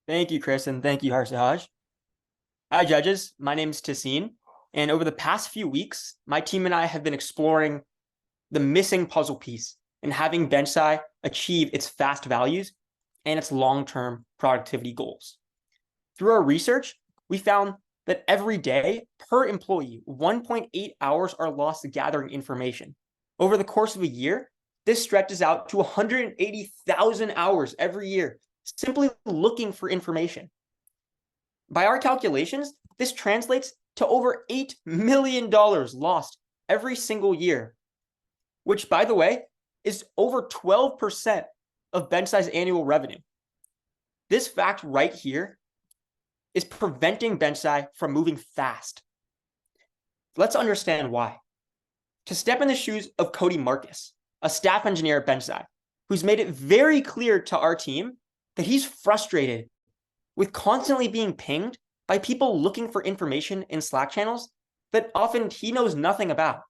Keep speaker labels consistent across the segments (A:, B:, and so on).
A: Thank you, Chris, and thank you, Harsahaj. Hi, judges. My name is Tassine, and over the past few weeks, my team and I have been exploring the missing puzzle piece in having BenchSci achieve its fast values and its long-term productivity goals. Through our research, we found that every day per employee, 1.8 hours are lost gathering information. Over the course of a year, this stretches out to 180,000 hours every year simply looking for information. By our calculations, this translates to over $8 million lost every single year, which, by the way, is over 12% of BenchSci's annual revenue. This fact right here is preventing BenchSci from moving fast. Let's understand why. To step in the shoes of Cody Marcus, a staff engineer at BenchSci, who's made it very clear to our team that he's frustrated with constantly being pinged by people looking for information in Slack channels that often he knows nothing about.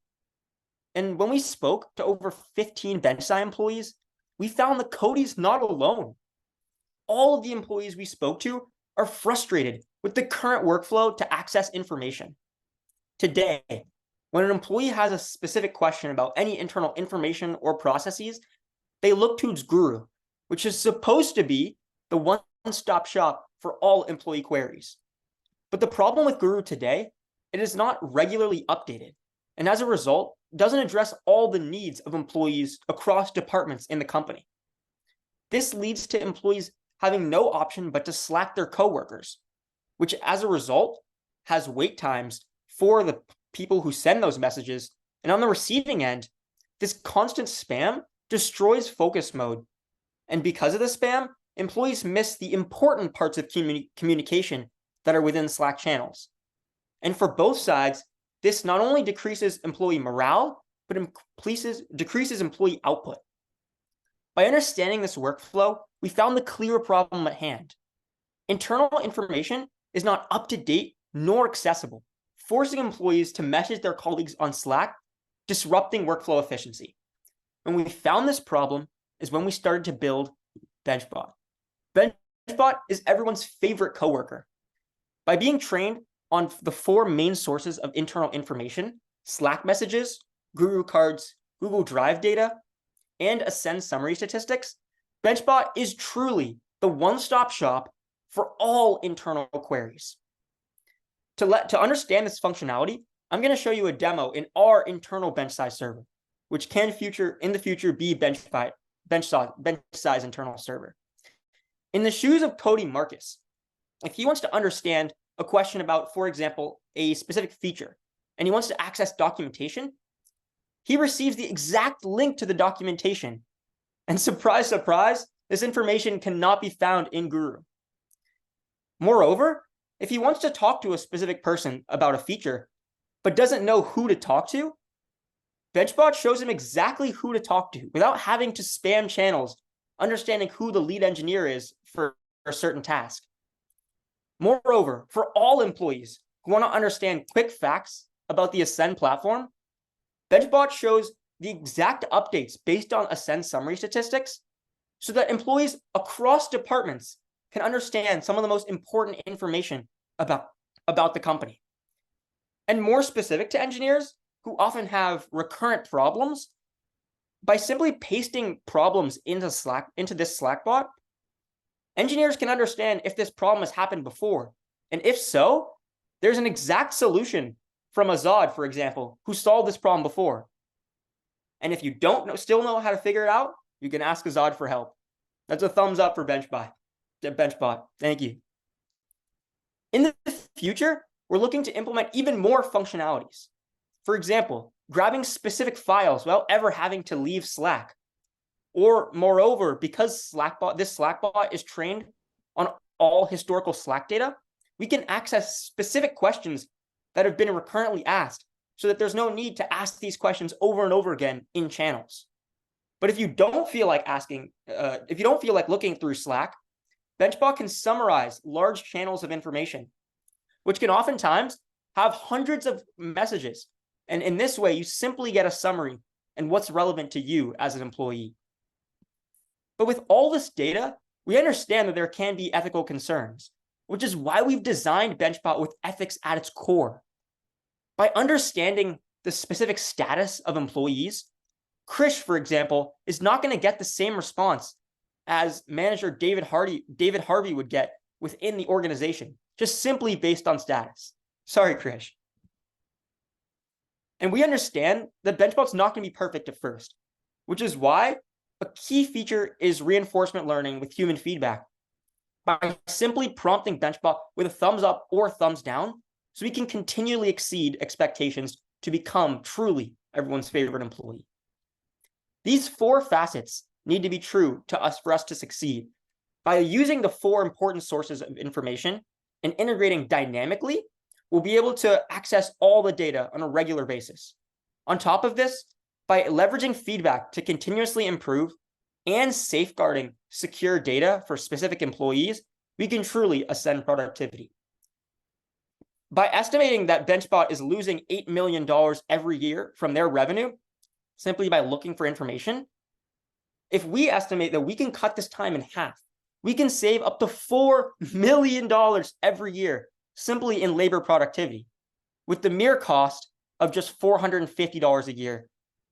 A: And when we spoke to over 15 BenchSci employees, we found that Cody's not alone. All of the employees we spoke to are frustrated with the current workflow to access information. Today, when an employee has a specific question about any internal information or processes, they look to its Guru, which is supposed to be the one-stop shop for all employee queries. But the problem with Guru today, it is not regularly updated, and as a result, doesn't address all the needs of employees across departments in the company. This leads to employees having no option but to Slack their coworkers, which as a result has wait times for the people who send those messages. And on the receiving end, this constant spam destroys focus mode. And because of the spam, employees miss the important parts of communication that are within Slack channels. And for both sides, this not only decreases employee morale, but decreases employee output. By understanding this workflow, we found the clear problem at hand. Internal information is not up to date nor accessible, forcing employees to message their colleagues on Slack, disrupting workflow efficiency. When we found this problem is when we started to build BenchBot. BenchBot is everyone's favorite coworker. By being trained on the 4 main sources of internal information, Slack messages, Guru cards, Google Drive data, and Ascend summary statistics, BenchBot is truly the one-stop shop for all internal queries. To understand this functionality, I'm going to show you a demo in our internal BenchSci server, which can in the future be BenchSci's internal server. In the shoes of Cody Marcus, if he wants to understand a question about, for example, a specific feature, and he wants to access documentation, he receives the exact link to the documentation. And surprise, surprise, this information cannot be found in Guru. Moreover, if he wants to talk to a specific person about a feature, but doesn't know who to talk to, BenchBot shows him exactly who to talk to without having to spam channels, understanding who the lead engineer is for a certain task. Moreover, for all employees who want to understand quick facts about the Ascend platform, BenchBot shows the exact updates based on Ascend summary statistics so that employees across departments can understand some of the most important information about the company. And more specific to engineers who often have recurrent problems, by simply pasting problems into this Slack bot, engineers can understand if this problem has happened before. And if so, there's an exact solution from Azad, for example, who solved this problem before. And if you still know how to figure it out, you can ask Azad for help. That's a thumbs up for BenchBot. Thank you. In the future, we're looking to implement even more functionalities. For example, grabbing specific files without ever having to leave Slack. Or moreover, because this Slack bot is trained on all historical Slack data, we can access specific questions that have been recurrently asked so that there's no need to ask these questions over and over again in channels. But if you don't feel like looking through Slack, BenchBot can summarize large channels of information, which can oftentimes have hundreds of messages. And in this way, you simply get a summary and what's relevant to you as an employee. But with all this data, We understand that there can be ethical concerns, which is why we've designed BenchBot with ethics at its core. By understanding the specific status of employees, Krish, for example, is not going to get the same response as manager David Harvey would get within the organization, just simply based on status. Sorry, Krish. And we understand that BenchBot's not going to be perfect at first, which is why a key feature is reinforcement learning with human feedback. By simply prompting BenchBot with a thumbs up or thumbs down, so we can continually exceed expectations to become truly everyone's favorite employee. These 4 facets need to be true to us for us to succeed. By using the 4 important sources of information and integrating dynamically, we'll be able to access all the data on a regular basis. On top of this, by leveraging feedback to continuously improve and safeguarding secure data for specific employees, we can truly ascend productivity. By estimating that BenchBot is losing $8 million every year from their revenue, simply by looking for information, if we estimate that we can cut this time in half, we can save up to $4 million every year simply in labor productivity, with the mere cost of just $450 a year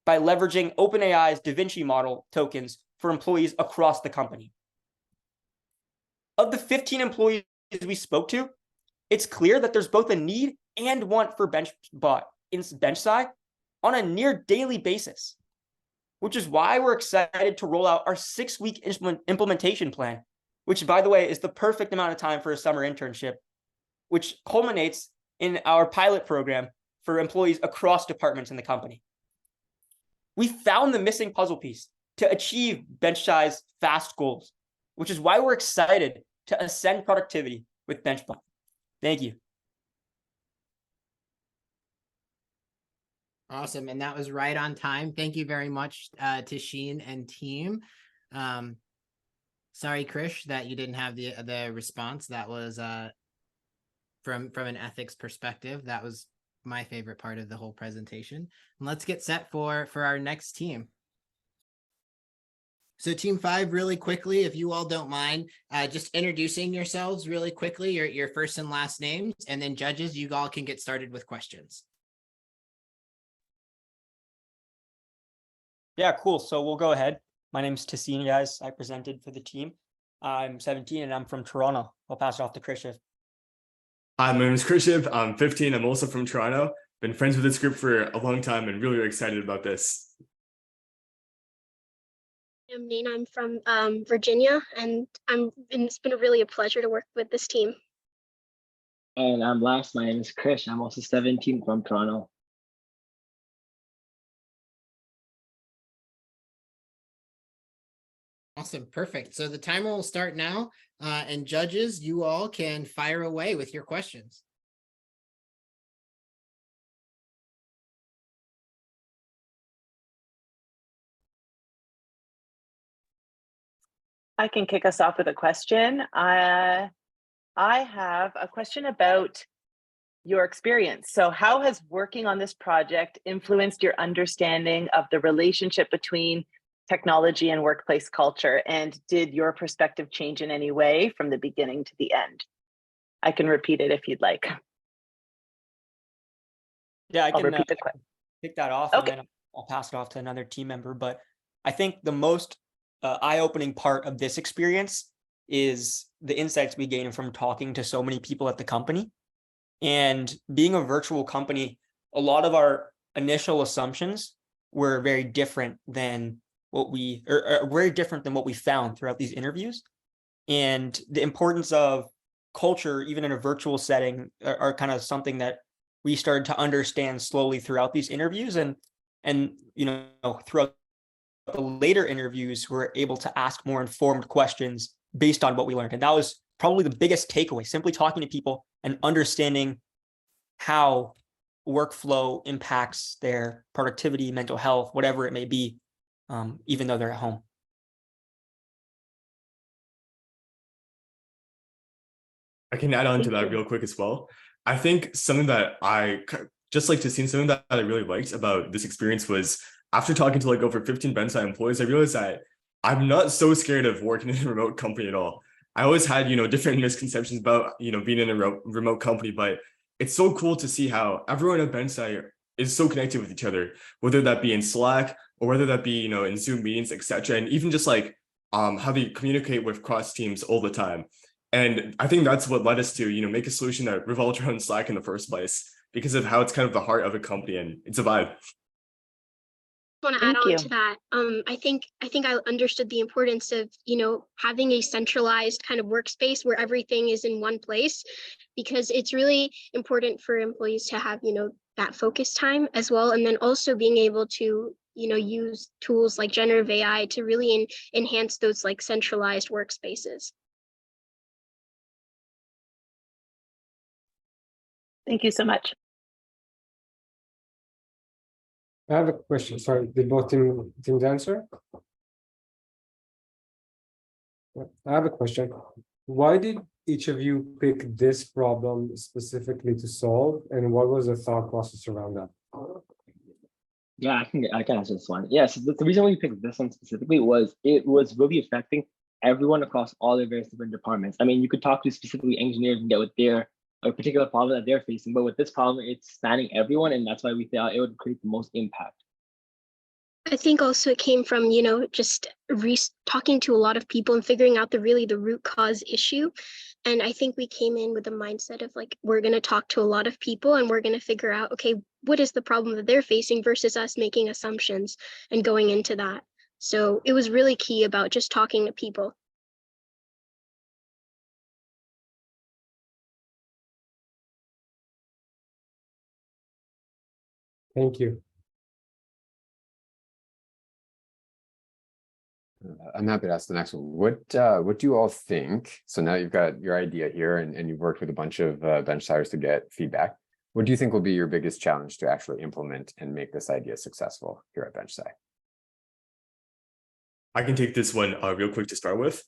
A: by leveraging OpenAI's DaVinci model tokens for employees across the company. Of the 15 employees we spoke to, it's clear that there's both a need and want for BenchBot in BenchSci on a near daily basis, which is why we're excited to roll out our 6-week implementation plan, which, by the way, is the perfect amount of time for a summer internship, which culminates in our pilot program for employees across departments in the company. We found the missing puzzle piece to achieve BenchSci's fast goals, which is why we're excited to ascend productivity with BenchBot. Thank you.
B: Awesome. And that was right on time. Thank you very much, Tasheen and team. Sorry, Krish, that you didn't have the response. That was from an ethics perspective. That was my favorite part of the whole presentation. And let's get set for our next team. So team 5, really quickly, if you all don't mind, just introducing yourselves really quickly, your first and last names, and then judges, you all can get started with questions.
A: Yeah, cool. So we'll go ahead. My name's Tassine, guys. I presented for the team. I'm 17 and I'm from Toronto. I'll pass it off to Krishiv.
C: Hi, my name is Krishiv. I'm 15. I'm also from Toronto. Been friends with this group for a long time and really excited about this.
D: I'm Nina. I'm from Virginia, and it's been really a pleasure to work with this team.
E: And I'm last. My name is Krish. I'm also 17 from Toronto.
B: Awesome. Perfect. So the timer will start now, and judges, you all can fire away with your questions.
F: I can kick us off with a question. I have a question about your experience. So how has working on this project influenced your understanding of the relationship between technology and workplace culture? And did your perspective change in any way from the beginning to the end? I can repeat it if you'd like.
A: Yeah,
F: I'll repeat the question.
A: Pick that off,
F: Okay.
A: and then I'll pass it off to another team member. But I think the most eye-opening part of this experience is the insights we gain from talking to so many people at the company. And being a virtual company, a lot of our initial assumptions were very different than what we found throughout these interviews. And the importance of culture, even in a virtual setting, are kind of something that we started to understand slowly throughout these interviews. And throughout the later interviews, we're able to ask more informed questions based on what we learned. And that was probably the biggest takeaway, simply talking to people and understanding how workflow impacts their productivity, mental health, whatever it may be, even though they're at home.
C: I can add on to that real quick as well. I think something that something that I really liked about this experience was, after talking to like over 15 BenchSci employees, I realized that I'm not so scared of working in a remote company at all. I always had, different misconceptions about, being in a remote company, but it's so cool to see how everyone at BenchSci is so connected with each other, whether that be in Slack or whether that be, in Zoom meetings, etc. And even just like how they communicate with cross teams all the time. And I think that's what led us to, make a solution that revolved around Slack in the first place because of how it's kind of the heart of a company and it's a vibe.
D: Want to add
F: Thank
D: on
F: you.
D: to that. I think I understood the importance of, having a centralized kind of workspace where everything is in one place, because it's really important for employees to have, that focus time as well. And then also being able to, use tools like generative AI to really enhance those like centralized workspaces.
F: Thank you so much.
G: I have a question. Sorry, did both teams answer? I have a question. Why did each of you pick this problem specifically to solve, and what was the thought process around that?
E: Yeah, I can answer this one. Yes, the reason we picked this one specifically was it was really affecting everyone across all the various different departments. I mean, you could talk to specifically engineers and get with their a particular problem that they're facing, but with this problem, it's spanning everyone, and that's why we thought it would create the most impact.
D: I think also it came from, just talking to a lot of people and figuring out the root cause issue. And I think we came in with the mindset of like, we're going to talk to a lot of people and we're going to figure out, okay, what is the problem that they're facing versus us making assumptions and going into that. So it was really key about just talking to people.
G: Thank you.
H: I'm happy to ask the next one. What do you all think? So now you've got your idea here and you've worked with a bunch of BenchSciers to get feedback. What do you think will be your biggest challenge to actually implement and make this idea successful here at BenchSci?
C: I can take this one real quick to start with.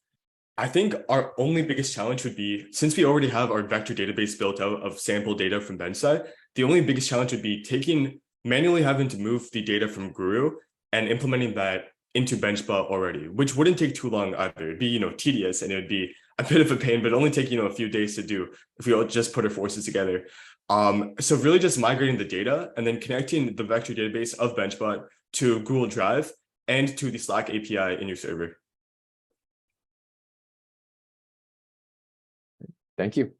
C: I think our only biggest challenge would be, since we already have our vector database built out of sample data from BenchSci, the only biggest challenge would be manually having to move the data from Guru and implementing that into BenchBot already, which wouldn't take too long either. It'd be, tedious, and it would be a bit of a pain, but only take, a few days to do if we all just put our forces together. So really just migrating the data and then connecting the vector database of BenchBot to Google Drive and to the Slack API in your server.
H: Thank you.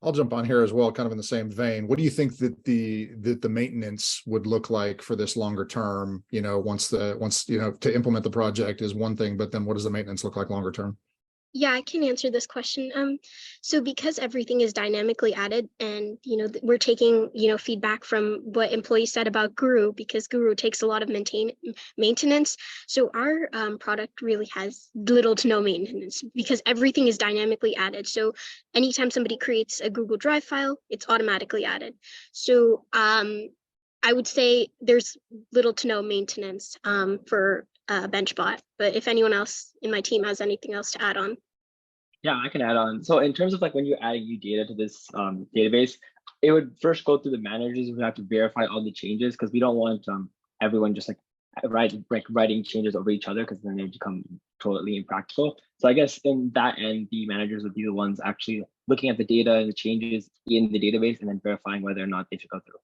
I: I'll jump on here as well, kind of in the same vein. What do you think that the maintenance would look like for this longer term? Once to implement the project is one thing, but then what does the maintenance look like longer term?
D: Yeah, I can answer this question. So because everything is dynamically added and, we're taking, feedback from what employees said about Guru, because Guru takes a lot of maintenance. So our product really has little to no maintenance because everything is dynamically added. So anytime somebody creates a Google Drive file, it's automatically added. So I would say there's little to no maintenance for BenchBot, but if anyone else in my team has anything else to add on.
E: Yeah, I can add on. So in terms of like when you're adding new data to this database, it would first go through the managers who have to verify all the changes because we don't want everyone just like writing changes over each other because then they become totally impractical. So I guess in that end, the managers would be the ones actually looking at the data and the changes in the database and then verifying whether or not they should go through.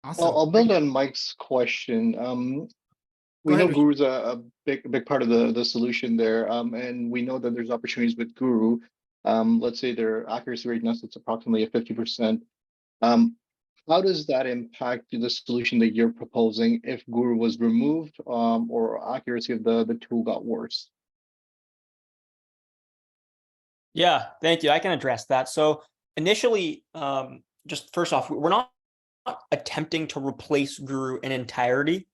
B: Awesome.
J: I'll build on Mike's question. We know Guru's a big part of the solution there, and we know that there's opportunities with Guru. Let's say their accuracy rate now sits approximately at 50%. How does that impact the solution that you're proposing if Guru was removed, or accuracy of the tool got worse?
A: Yeah, thank you. I can address that. So initially, just first off, we're not attempting to replace Guru in entirety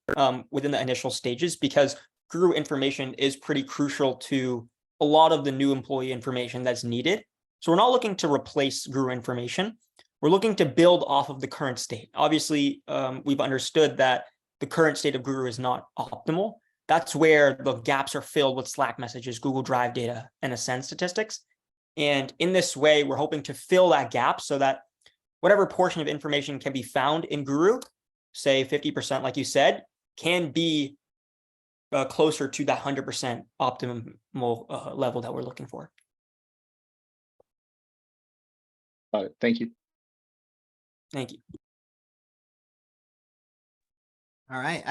A: within the initial stages because Guru information is pretty crucial to a lot of the new employee information that's needed. So we're not looking to replace Guru information. We're looking to build off of the current state. Obviously, we've understood that the current state of Guru is not optimal. That's where the gaps are filled with Slack messages, Google Drive data, and Ascend statistics. And in this way, we're hoping to fill that gap so that whatever portion of information can be found in Guru say 50%, like you said, can be closer to that 100% optimal level that we're looking for.
J: Thank you.
A: Thank you.
B: All right.